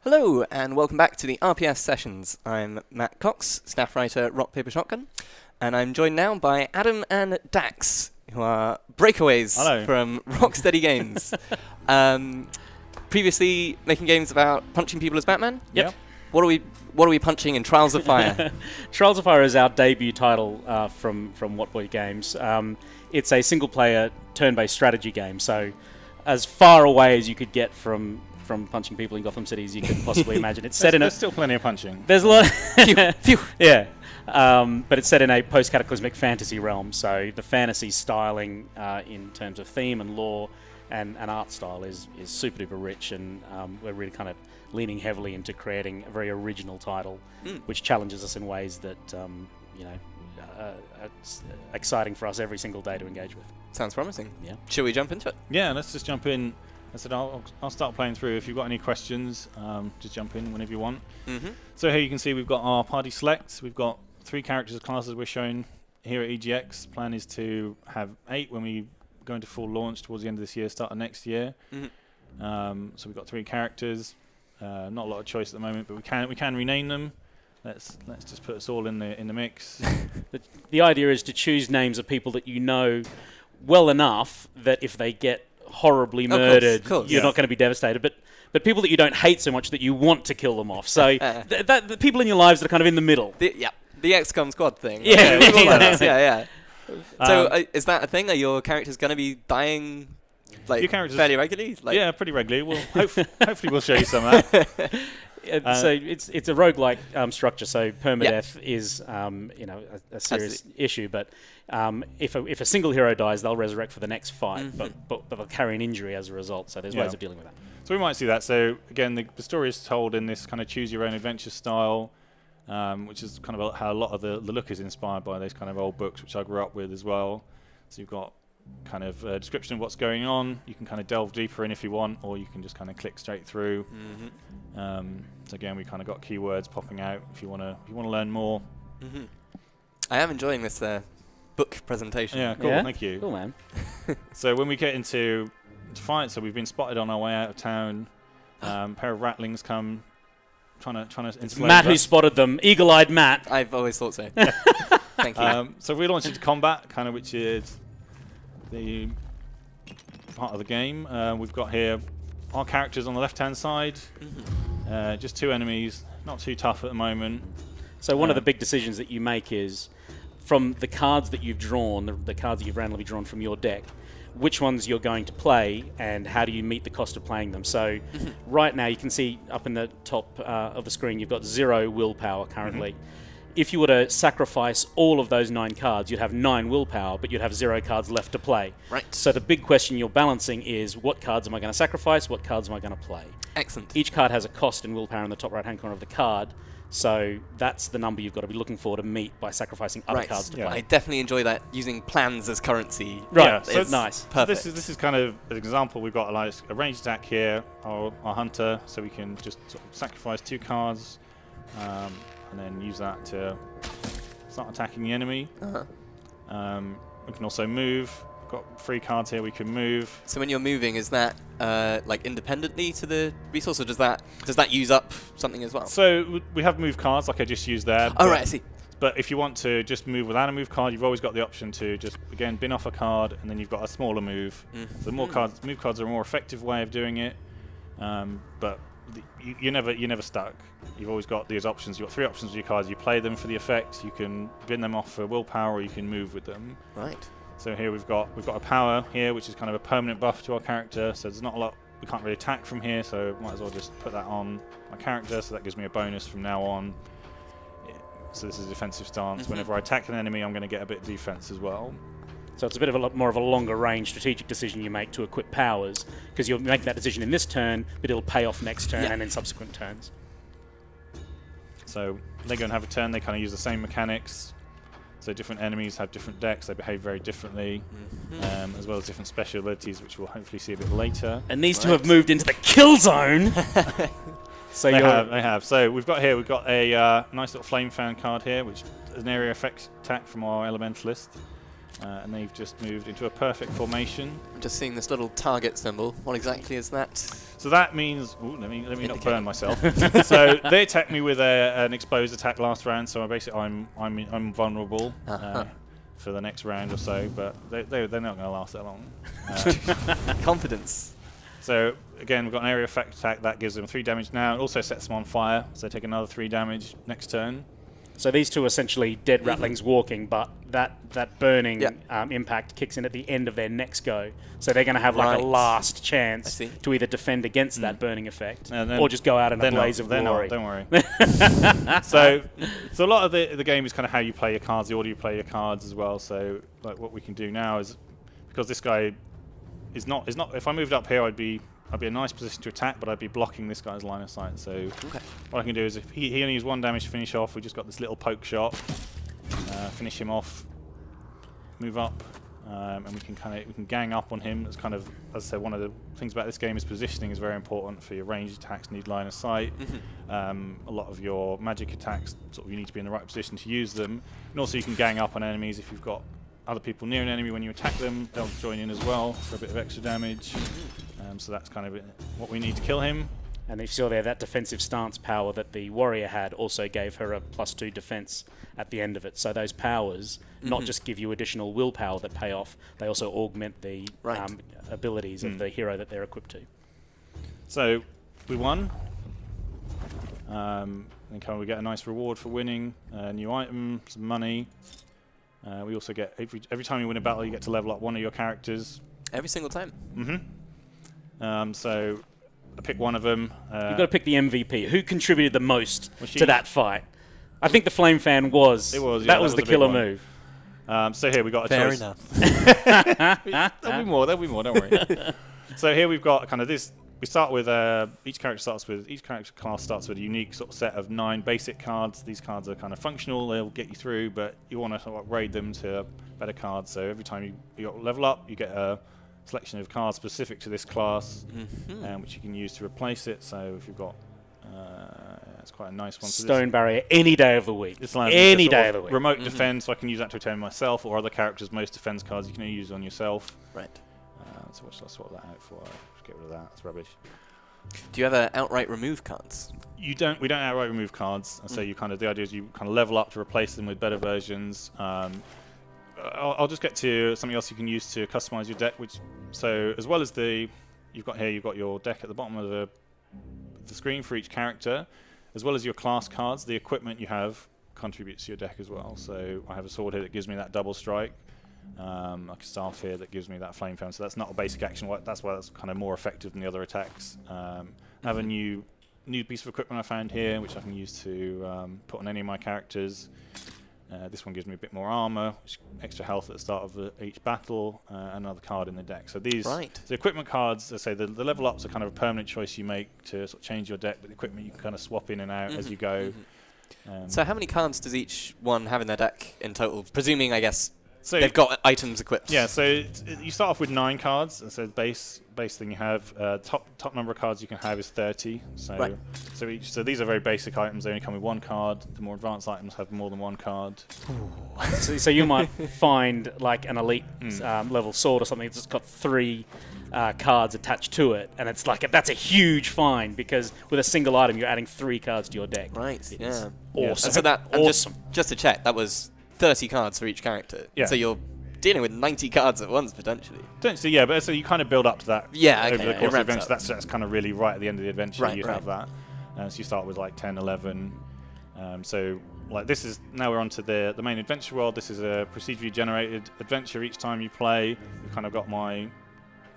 Hello, and welcome back to the RPS Sessions. I'm Matt Cox, staff writer at Rock Paper Shotgun, and I'm joined now by Adam and Dax, who are breakaways from Rocksteady Games. Previously making games about punching people as Batman. Yep. What are we punching in Trials of Fire? Trials of Fire is our debut title from Whatboy Games. It's a single-player turn-based strategy game, so as far away as you could get from punching people in Gotham City as you could possibly imagine. It's set in there's still plenty of punching. There's a lot. Phew. Yeah. But it's set in a post-cataclysmic fantasy realm, so the fantasy styling in terms of theme and lore and art style is super duper rich, and we're really kind of leaning heavily into creating a very original title, which challenges us in ways that are exciting for us every single day to engage with. Sounds promising. Yeah. Shall we jump into it? Yeah, let's just jump in. I said I'll start playing through. If you've got any questions, just jump in whenever you want. So here you can see we've got our party select. We've got 3 characters as classes we're showing here at EGX. Plan is to have 8 when we go into full launch towards the end of this year, start of next year. So we've got 3 characters. Not a lot of choice at the moment, but we can rename them. Let's just put us all in the mix. The idea is to choose names of people that you know well enough that if they get horribly murdered, you're not going to be devastated. But people that you don't hate so much that you want to kill them off. So the people in your lives that are kind of in the middle. The XCOM squad thing. Yeah. Yeah. So is that a thing? Are your characters going to be dying fairly regularly? Yeah, pretty regularly. We'll hopefully we'll show you some of that. So it's a roguelike structure. So permadeath is a serious issue. But if a single hero dies, they'll resurrect for the next fight. But they'll carry an injury as a result. So there's ways of dealing with that. So we might see that. So again, the story is told in this kind of choose your own adventure style, which is kind of how a lot of the look is inspired by those kind of old books, which I grew up with as well. So you've got kind of a description of what's going on. You can kind of delve deeper in if you want, or you can just kind of click straight through. So again, we kind of got keywords popping out if you want to learn more. I am enjoying this book presentation. Yeah, cool. Yeah? Thank you. Cool, man. So when we get into fight, so we've been spotted on our way out of town. A pair of ratlings come trying to enslave Matt us. who spotted them. Eagle-eyed Matt. I've always thought so. Thank you. So we launched into combat, kind of, which is the part of the game. We've got here our characters on the left-hand side. Just 2 enemies, not too tough at the moment. So one of the big decisions that you make is, from the cards that you've drawn, the cards that you've randomly drawn from your deck, which ones you're going to play and how do you meet the cost of playing them. So right now you can see up in the top of the screen you've got 0 willpower currently. If you were to sacrifice all of those 9 cards, you'd have 9 willpower, but you'd have 0 cards left to play. Right. So the big question you're balancing is, what cards am I going to sacrifice, what cards am I going to play? Excellent. Each card has a cost in willpower in the top right-hand corner of the card, so that's the number you've got to be looking for to meet by sacrificing other cards to play. I definitely enjoy that, using plans as currency. Right, yeah, so it's nice. Perfect. So this is kind of an example. We've got like a ranged attack here, our hunter, so we can just sort of sacrifice 2 cards and then use that to start attacking the enemy. We can also move. We've got 3 cards here we can move. So when you're moving, is that like independently to the resource, or does that use up something as well? So we have move cards like I just used there. Oh, right, I see. But if you want to just move without a move card, you've always got the option to just, again, bin off a card, and then you've got a smaller move. So more cards, move cards are a more effective way of doing it. But you're never stuck. You've always got these options. You've got 3 options with your cards. You play them for the effect. You can bin them off for willpower, or you can move with them. Right. So here we've got a power here, which is kind of a permanent buff to our character. So there's not a lot. We can't really attack from here, so might as well just put that on my character. So that gives me a bonus from now on. So this is a defensive stance. Whenever I attack an enemy, I'm going to get a bit of defense as well. So it's a bit of a more of a longer range strategic decision you make to equip powers, because you'll make that decision in this turn, but it'll pay off next turn and in subsequent turns. So they go and have a turn. They kind of use the same mechanics. So different enemies have different decks. They behave very differently, as well as different special abilities, which we'll hopefully see a bit later. And these 2 have moved into the kill zone. So they have. So we've got a nice little flame fan card here, which is an area effect attack from our elementalist. And they've just moved into a perfect formation. I'm just seeing this little target symbol. What exactly is that? So that means, let me not burn myself. So they attacked me with an exposed attack last round. So basically, I'm vulnerable for the next round or so. But they're not going to last that long. Confidence. So again, we've got an area effect attack that gives them 3 damage now. It also sets them on fire, so they take another 3 damage next turn. So these two are essentially dead ratlings walking, but that burning impact kicks in at the end of their next go. So they're going to have like a last chance to either defend against that burning effect or just go out in a blaze of glory. Don't worry. So a lot of the game is kind of how you play your cards, the order you play your cards as well. So like what we can do now is, because this guy is not. If I moved up here, I'd be in a nice position to attack, but I'd be blocking this guy's line of sight. So what I can do is, if he only has 1 damage to finish off, we just got this little poke shot, finish him off, move up, and we can gang up on him. It's kind of, as I said, one of the things about this game is positioning is very important. For your ranged attacks, need line of sight. A lot of your magic attacks, sort of, you need to be in the right position to use them, and also you can gang up on enemies if you've got other people near an enemy. When you attack them, they'll join in as well for a bit of extra damage. So that's kind of what we need to kill him. And if you saw there, that defensive stance power that the warrior had also gave her a +2 defense at the end of it. So those powers not just give you additional willpower that pay off, they also augment the abilities of the hero that they're equipped to. So we won. And we get a nice reward for winning, a new item, some money. We also get, every time you win a battle, you get to level up one of your characters. Every single time? So I pick one of them. You've got to pick the MVP. Who contributed the most to that fight? I think the Flame Fan was. It was, yeah, that was the killer move. So here we got a choice. Fair enough. There'll be more, don't worry. So here we've got kind of this. We start with each character class starts with a unique sort of set of 9 basic cards. These cards are kind of functional; they'll get you through, but you want to sort of upgrade them to better cards. So every time you level up, you get a selection of cards specific to this class, which you can use to replace it. So if you've got, it's quite a nice one. Stone Barrier any day of the week. It's like any day of the week. Remote defense, so I can use that to attend myself or other characters. Most defense cards you can only use on yourself. Right. So what should I swap that out for? Just get rid of that. That's rubbish. Do you ever outright remove cards? We don't outright remove cards. So you the idea is you kind of level up to replace them with better versions. I'll just get to something else you can use to customize your deck. So as well as you've got your deck at the bottom of the screen for each character, as well as your class cards. The equipment you have contributes to your deck as well. So I have a sword here that gives me that double strike. Like a staff here that gives me that flame foam. So that's not a basic action. That's why that's kind of more effective than the other attacks. I have a new piece of equipment I found here, which I can use to put on any of my characters. This one gives me a bit more armor, extra health at the start of each battle, another card in the deck. So these the equipment cards, I say the level ups are kind of a permanent choice you make to sort of change your deck, but the equipment you can kind of swap in and out as you go. So how many cards does each one have in their deck in total? Presuming, I guess, they've got items equipped. Yeah, so you start off with 9 cards. So base thing you have. Top number of cards you can have is 30. So so these are very basic items. They only come with 1 card. The more advanced items have more than 1 card. So you might find like an elite level sword or something that's got 3 cards attached to it, and it's like that's a huge find because with a single item you're adding 3 cards to your deck. Right. Awesome. And so that just to check, that was 30 cards for each character. Yeah. So you're dealing with 90 cards at once, potentially. Potentially, yeah, but so you kind of build up to that over the course of the adventure. That's kind of really right at the end of the adventure you have that. So you start with like 10, 11. So like this is, now we're on to the main adventure world. This is a procedurally generated adventure. Each time you play, you've kind of got my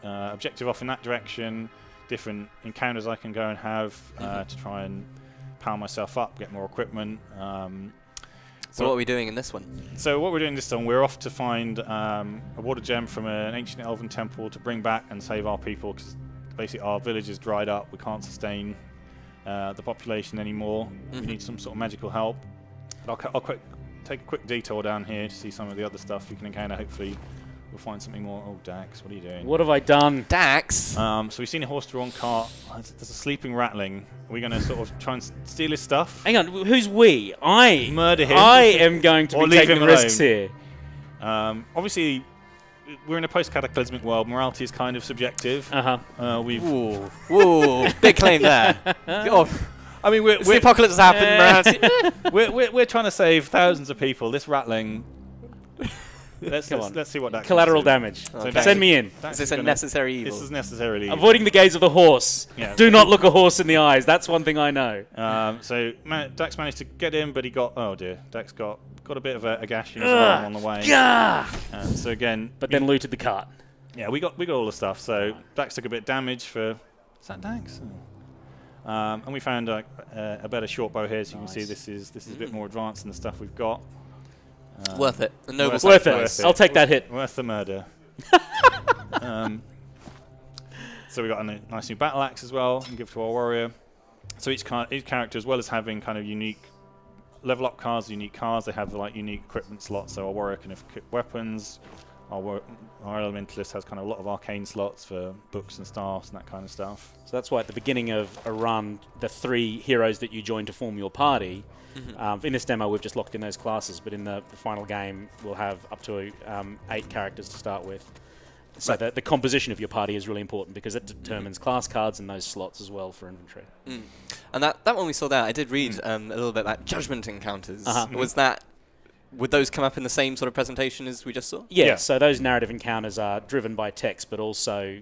objective off in that direction, different encounters I can go and have to try and power myself up, get more equipment. So what are we doing in this one? So what we're doing this time, we're off to find a water gem from an ancient elven temple to bring back and save our people, because basically our village is dried up. We can't sustain the population anymore. We need some sort of magical help. But I'll take a quick detour down here to see some of the other stuff you can encounter. Hopefully we'll find something more. Oh, Dax, what are you doing? What have I done? Dax! So we've seen a horse-drawn cart. There's a sleeping ratling. Are we going to sort of try and steal his stuff? Hang on, who's we? Murder him. I am going to be taking the risks here. Obviously, we're in a post-cataclysmic world. Morality is kind of subjective. Ooh, big claim there. I mean, the apocalypse has happened. We're trying to save thousands of people. This rattling. Let's see what that collateral damage. Okay. Send me in. Is this a necessary evil? This is necessarily evil. Avoiding the gaze of the horse. Yeah. Do not look a horse in the eyes. That's one thing I know. So Dax managed to get in, but he got Dax got a bit of a gash in his arm on the way. So again, but then looted the cart. Yeah, we got all the stuff. So Dax took a bit of damage for. Is that Dax? And we found a better short bow here, so you can see this is a bit more advanced than the stuff we've got. Worth it. A noble worth it. I'll take that hit. Worth the murder. So we got a nice new battle axe as well, and give to our warrior. So each character, as well as having kind of unique level up cards, unique cards, they have like unique equipment slots. So our warrior can equip weapons. Our elementalist has kind of a lot of arcane slots for books and staffs and that kind of stuff. So that's why at the beginning of a run, the 3 heroes that you join to form your party. In this demo, we've just locked in those classes, but in the final game, we'll have up to 8 characters to start with. So the composition of your party is really important because it determines class cards and those slots as well for inventory. And that one we saw there, I did read a little bit about judgment encounters. Would those come up in the same sort of presentation as we just saw? Yeah, so those narrative encounters are driven by text, but also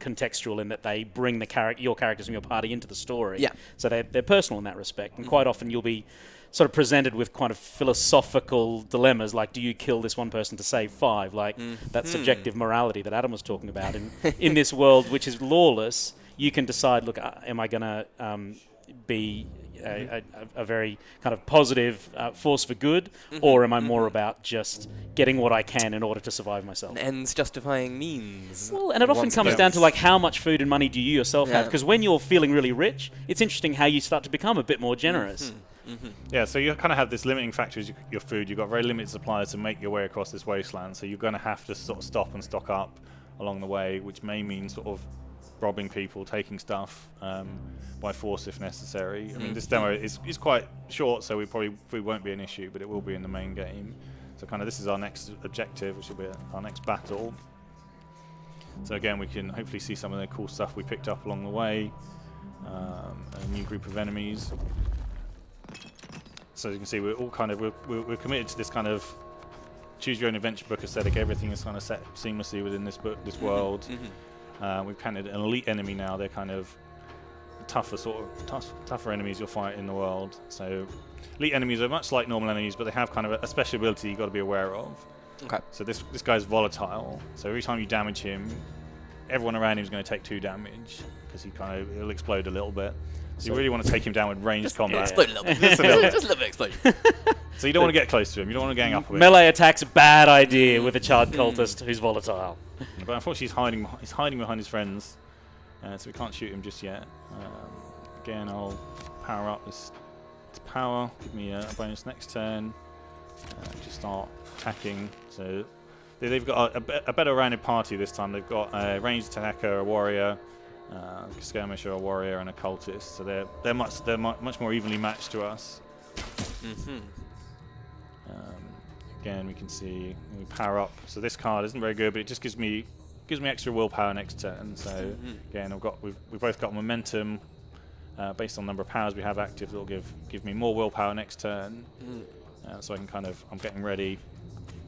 contextual in that they bring your characters and your party into the story. Yeah. So they're personal in that respect. And quite often you'll be sort of presented with kind of philosophical dilemmas, like do you kill this one person to save 5? Like that subjective morality that Adam was talking about. And in this world, which is lawless, you can decide, look, am I going to be a very kind of positive force for good, or am I more about just getting what I can in order to survive myself? Ends justifying means. Well, and it often comes down to like how much food and money do you yourself have? Because when you're feeling really rich, it's interesting how you start to become a bit more generous. Yeah, so you kind of have this limiting factor is your food. You've got very limited supplies to make your way across this wasteland, so you're going to have to sort of stop and stock up along the way, which may mean sort of robbing people, taking stuff by force if necessary. I mean, this demo is quite short, so we won't be an issue, but it will be in the main game. So kind of this is our next objective, which will be our next battle. So again, we can hopefully see some of the cool stuff we picked up along the way. A new group of enemies. So as you can see, we're all kind of we're committed to this kind of choose your own adventure book aesthetic. Everything is kind of set seamlessly within this world. We've painted an elite enemy now. They're kind of tougher enemies you'll fight in the world. So elite enemies are much like normal enemies, but they have kind of a special ability you've got to be aware of. Okay. So this guy's volatile. So every time you damage him, everyone around him is going to take 2 damage because he'll explode a little bit. So you really want to take him down with ranged combat. Explode a little bit. Just a little bit explosion. So you don't want to get close to him. You don't want to gang up with him. Melee attack's a bad idea with a charred cultist who's volatile. But unfortunately, he's hiding behind his friends, so we can't shoot him just yet. Again, I'll power up this power. Give me a bonus next turn. Just start attacking. So they've got a better rounded party this time. They've got a ranged attacker, a warrior, a skirmisher, a warrior, and a cultist. So they're much more evenly matched to us. Again, we can see we power up. So this card isn't very good, but it just gives me extra willpower next turn. So again, we've both got momentum based on the number of powers we have active. It'll give me more willpower next turn. So I'm getting ready,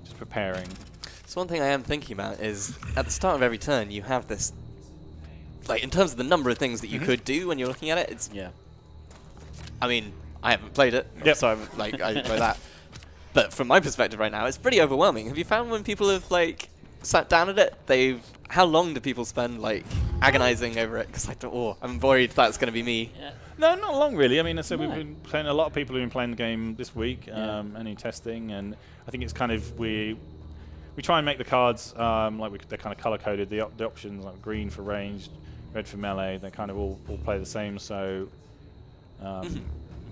just preparing. So one thing I am thinking about is at the start of every turn you have this, like in terms of the number of things that you could do when you're looking at it. I mean, I haven't played it, so I'm like I know that. But from my perspective right now, it's pretty overwhelming. Have you found when people have like sat down at it, how long do people spend like agonizing over it? Because I'm worried that's going to be me. No, not long really. I mean, we've been playing. A lot of people have been playing the game this week, any testing, and I think it's kind of we try and make the cards they're kind of color coded. The options like green for ranged, red for melee. They kind of all play the same. So.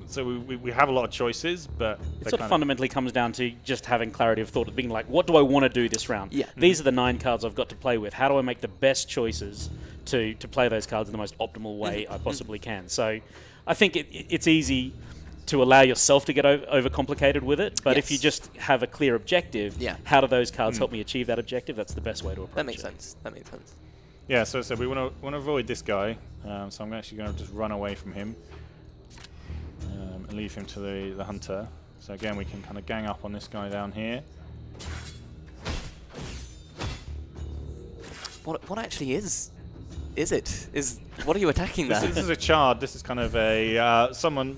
So we have a lot of choices, but it sort of fundamentally comes down to just having clarity of thought, of being like, what do I want to do this round? These are the 9 cards I've got to play with. How do I make the best choices to play those cards in the most optimal way I possibly can? So I think it's easy to allow yourself to get overcomplicated with it. But if you Yes. just have a clear objective, Yeah. how do those cards help me achieve that objective? That's the best way to approach it. That makes sense. That makes sense. Yeah, so we want to avoid this guy, so I'm actually going to just run away from him and leave him to the hunter. So again, we can kind of gang up on this guy down here. What actually is it? What are you attacking there? This is a Chard. This is kind of a someone.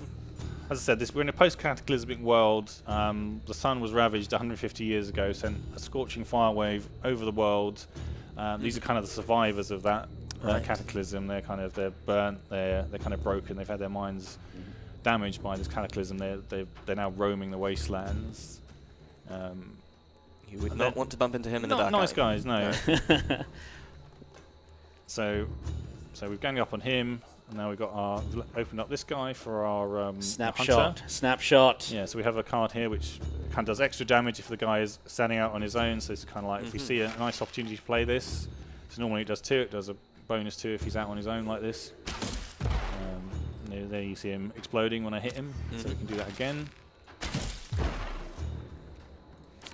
As I said, we're in a post-cataclysmic world. The sun was ravaged 150 years ago, sent a scorching fire wave over the world. These are kind of the survivors of that cataclysm. They're burnt. They're kind of broken. They've had their minds damaged by this cataclysm. They're now roaming the wastelands. You would not want to bump into him in the dark. Nice guys, no. So we've ganged up on him, and now we've got opened up this guy for our Snapshot. hunter. Snapshot. Yeah, so we have a card here which kind of does extra damage if the guy is standing out on his own. So it's kind of like if we see a nice opportunity to play this. So normally it does 2. It does a bonus 2 if he's out on his own like this. There you see him exploding when I hit him. So we can do that again.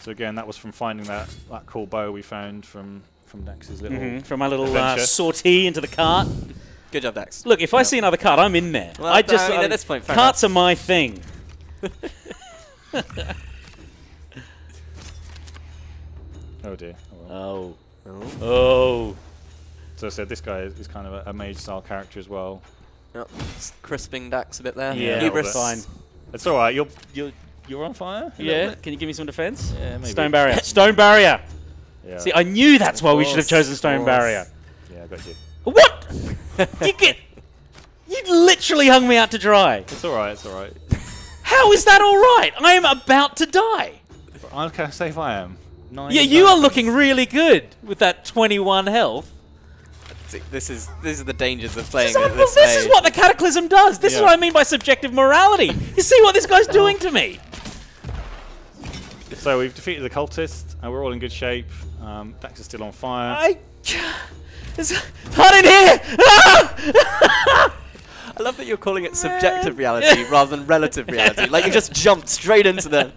So again, that was from finding that cool bow we found from Dax's little From my little adventure. sortie into the cart. Good job, Dax. Look, if I see another cart, I'm in there. Well, I just at this point, fair carts are my thing. Oh dear. Oh, well. Oh. So I said this guy is kind of a mage style character as well. Yep. Crisping Dax a bit there. Yeah, Hubris. fine. It's all right. You're on fire. Yeah. Can you give me some defense? Yeah, maybe. Stone barrier. Stone barrier. Yeah. See, I knew that's why we should have chosen stone barrier. Yeah, I got you. What? You literally hung me out to dry. It's all right. It's all right. How is that all right? I am about to die. I'll say if I am. Yeah, you are looking really good with that 21 health. See, this is the dangers of playing This at this is stage. what the Cataclysm does. This is what I mean by subjective morality. You see what this guy's doing to me? So we've defeated the cultist. We're all in good shape. Dax is still on fire. It's hot in here! I love that you're calling it subjective reality rather than relative reality. Like you just jumped straight into them.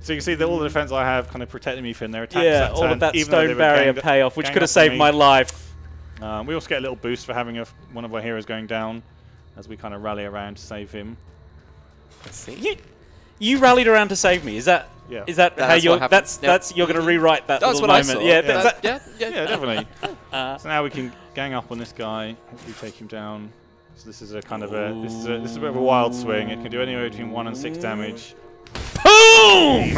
So you can see that all the defense I have kind of protected me from their attacks. Yeah, all of that stone barrier payoff, which could have saved my life. We also get a little boost for having one of our heroes going down as we kind of rally around to save him. Let's see. You rallied around to save me. Is that how you're? That's you're going to rewrite that That's little what moment. I saw. Yeah, definitely. So now we can gang up on this guy. Hopefully take him down. So this is a kind of this is a bit of a wild swing. It can do anywhere between 1 and 6 damage. Boom!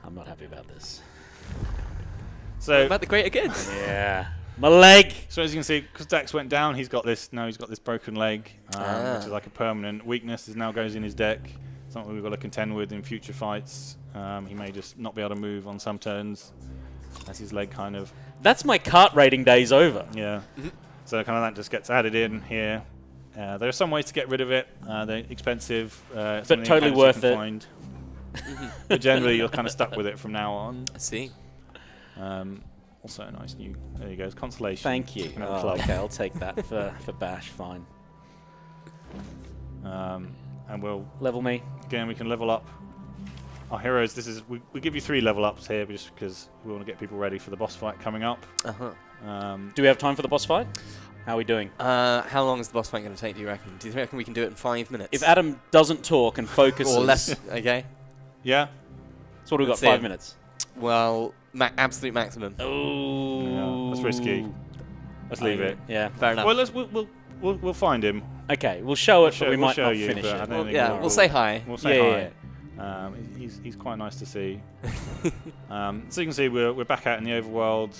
I'm not happy about this. So About the great again. Yeah. My leg. So as you can see, because Dax went down, he's got this broken leg, which is like a permanent weakness. It now goes in his deck. Something we've got to contend with in future fights. He may just not be able to move on some turns. That's his leg kind of. That's my cart rating days over. Yeah. So kind of that just gets added in here. There are some ways to get rid of it. They're expensive, but totally worth it. But generally, you're kind of stuck with it from now on. I see. Also a nice new. There you go. Consolation. Thank you. Okay, I'll take that for Bash. Fine. And we'll level me again. We can level up our heroes. We give you 3 level ups here just because we want to get people ready for the boss fight coming up. Do we have time for the boss fight? How are we doing? How long is the boss fight going to take, do you reckon? Do you reckon we can do it in 5 minutes? If Adam doesn't talk and focuses... Or less, okay? Yeah. So what do we got, 5 minutes? Well, absolute maximum. Oh. Yeah, that's risky. Let's leave it. Yeah. Fair enough. Well, we'll find him. Okay, we'll show it, but we might not finish it. We'll say hi. We'll say hi. He's quite nice to see. So you can see we're back out in the overworld,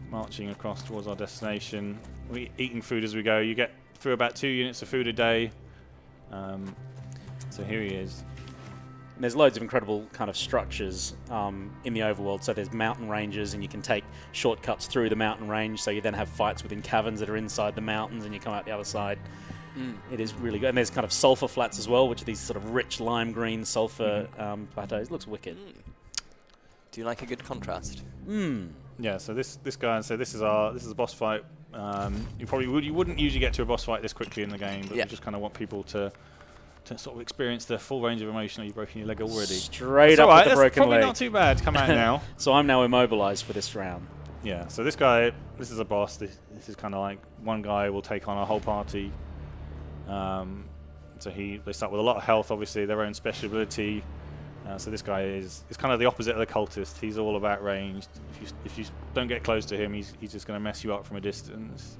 marching across towards our destination. We're eating food as we go. You get through about 2 units of food a day. So here he is. There's loads of incredible kind of structures in the overworld. So there's mountain ranges, and you can take shortcuts through the mountain range. So you then have fights within caverns that are inside the mountains, and you come out the other side. It is really good. And there's kind of sulfur flats as well, which are these sort of rich lime green sulfur plateaus. Looks wicked. Do you like a good contrast? Yeah, so this guy, so this is a boss fight. You wouldn't usually get to a boss fight this quickly in the game, but we just kind of want people to sort of experience the full range of emotion. You've broken your leg already. Straight up with the broken probably leg. Not too bad to come out now. So I'm now immobilized for this round. Yeah, so this guy, this is a boss. This is kind of like one guy will take on a whole party. So they start with a lot of health, obviously, their own special ability. So this guy is kind of the opposite of the cultist. He's all about ranged. If you don't get close to him, he's just going to mess you up from a distance.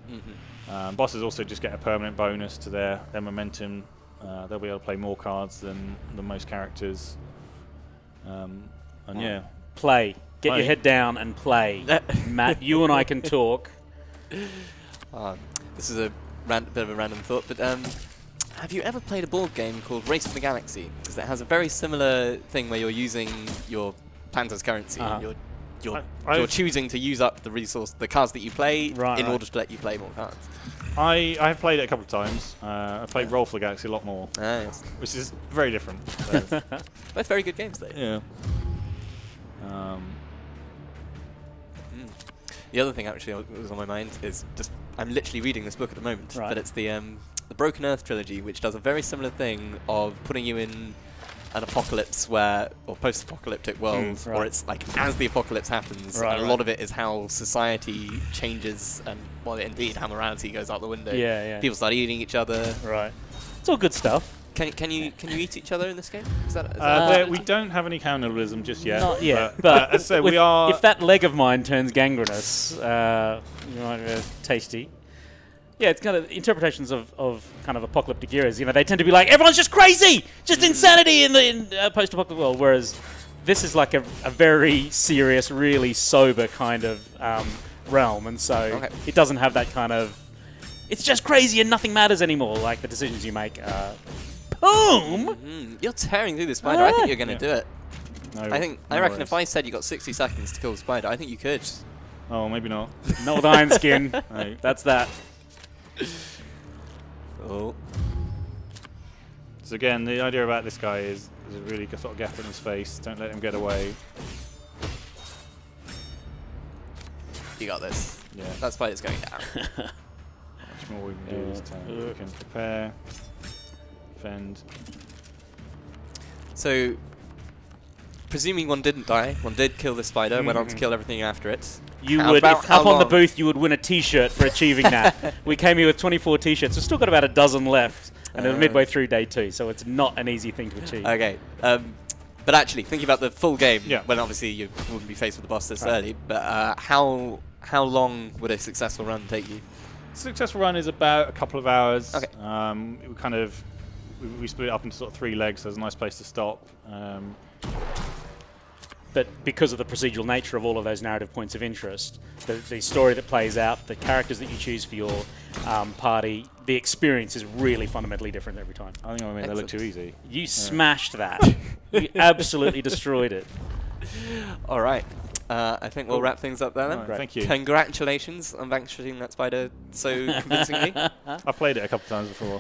Bosses also just get a permanent bonus to their momentum. They'll be able to play more cards than most characters. Yeah. Play. Get your head down and play. Matt, you and I can talk. This is a bit of a random thought, but have you ever played a board game called Race for the Galaxy? Because it has a very similar thing where you're using your plans as currency. You're choosing to use up the cards that you play in order to let you play more cards. I have played it a couple of times. I've played Roll for the Galaxy a lot more, Yes. which is very different. Both very good games, though. Yeah. The other thing actually that was on my mind is just I'm literally reading this book at the moment, but it's the Broken Earth trilogy, which does a very similar thing of putting you in an apocalypse or post-apocalyptic world, or it's like as the apocalypse happens, and a lot of it is how society changes and, well, indeed, how morality goes out the window. Yeah. People start eating each other. Right. It's all good stuff. Can you eat each other in this game? Is that we don't have any cannibalism just yet. Not yet, but as I say, we are. If that leg of mine turns gangrenous, you might tasty. Yeah, it's kind of interpretations of kind of apocalyptic eras. You know, they tend to be like, everyone's just crazy, just insanity in post-apocalyptic world. Whereas this is like a very serious, really sober kind of realm, and so it doesn't have that kind of. It's just crazy and nothing matters anymore. Like the decisions you make. Boom! You're tearing through the spider. I think you're going to do it. No, I reckon if I said you got 60 seconds to kill the spider, I think you could. Oh, maybe not. Not with iron skin. No. That's that. Oh. So again, the idea about this guy is a really sort of gap in his face. Don't let him get away. You got this. Yeah. That spider's going down. Much more we can do this turn. We can prepare, defend. So, presuming one didn't die, one did kill the spider, went on to kill everything after it. You would, if up on the booth, you would win a T-shirt for achieving that. We came here with 24 T-shirts. We've still got about a dozen left, and we're midway through day 2, so it's not an easy thing to achieve. Okay. But actually, thinking about the full game, when obviously you wouldn't be faced with the boss this early, but how long would a successful run take you? Successful run is about a couple of hours. Okay. We split it up into sort of 3 legs, so there's a nice place to stop. But because of the procedural nature of all of those narrative points of interest, the story that plays out, the characters that you choose for your party, the experience is really fundamentally different every time. I think I made that look too easy. You smashed that. You absolutely destroyed it. All right. I think we'll wrap things up there then. Right, thank you. Congratulations on vanquishing that spider so convincingly. I've played it a couple of times before.